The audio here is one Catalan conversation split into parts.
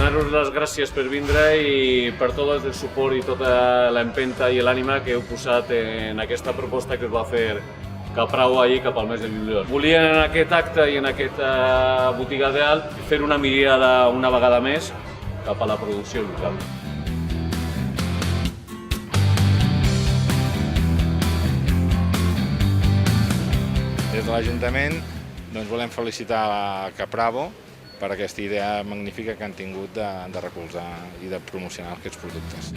donar-vos les gràcies per vindre i per tot el suport i tota l'empenta i l'ànima que heu posat en aquesta proposta que us va fer Capravo ahir cap al mes de juliol. Volien en aquest acte i en aquesta botiga d'Alt fer una mirada una vegada més cap a la producció local. Des de l'Ajuntament volem felicitar a Capravo per aquesta idea magnífica que han tingut de recolzar i de promocionar aquests productes.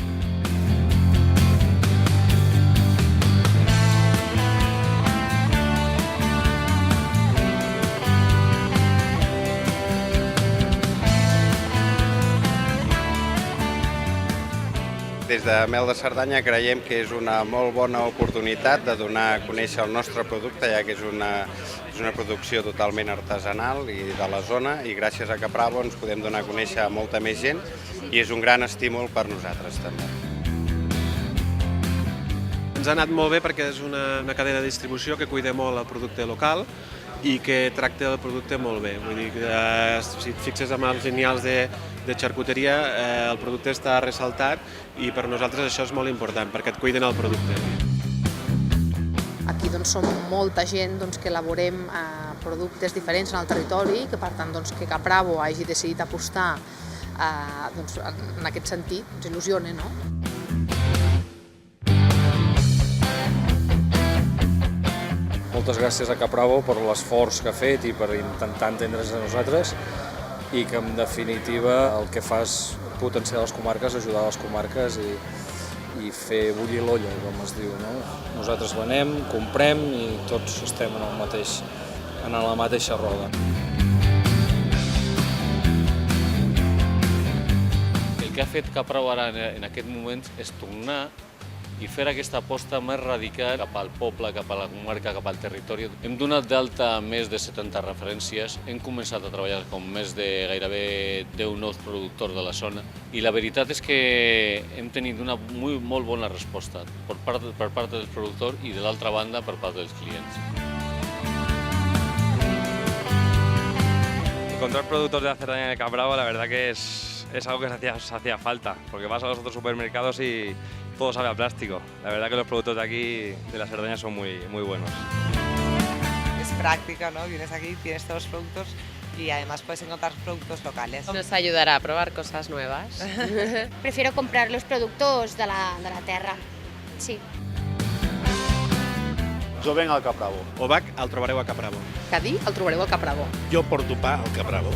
Des de Mel de Cerdanya creiem que és una molt bona oportunitat de donar a conèixer el nostre producte, ja que és una producció totalment artesanal i de la zona, i gràcies a Capravo ens podem donar a conèixer a molta més gent i és un gran estímul per nosaltres també. Ens ha anat molt bé perquè és una cadena de distribució que cuida molt el producte local i que tracta el producte molt bé. Vull dir que si et fixes amb els lineals de xarcuteria, el producte està ressaltat i per nosaltres això és molt important perquè et cuiden el producte. Aquí som molta gent que elaborem productes diferents en el territori i que per tant que Capravo hagi decidit apostar en aquest sentit ens il·lusiona, no? Moltes gràcies a Capravo per l'esforç que ha fet i per intentar entendre's a nosaltres i que en definitiva el que fa és potenciar les comarques, ajudar les comarques i fer bullir l'olla, com es diu, no? Nosaltres venem, comprem i tots estem en la mateixa roda. El que ha fet Capravo ara en aquest moment és tornar i fer aquesta aposta més radical cap al poble, cap a la comarca, cap al territori. Hem donat d'alta més de 70 referències, hem començat a treballar amb més de gairebé 10 nous productors de la zona i la veritat és que hem tingut una molt bona resposta per part del productor i de l'altra banda per part dels clients. Encontrar productos de la Cerdanya de Capravo, la verdad que es algo que se hacía falta, porque vas a los otros supermercados y todo sabe a plástico. La verdad que los productos de aquí, de la Cerdaña, son muy buenos. Es práctica, ¿no? Vienes aquí, tienes todos los productos y además puedes encontrar productos locales. Nos ayudará a probar cosas nuevas. Prefiero comprar los productos de la terra, sí. Jo venc al Capravo. Obac el trobareu a Capravo. Cadí el trobareu al Capravo. Jo porto pa al Capravo.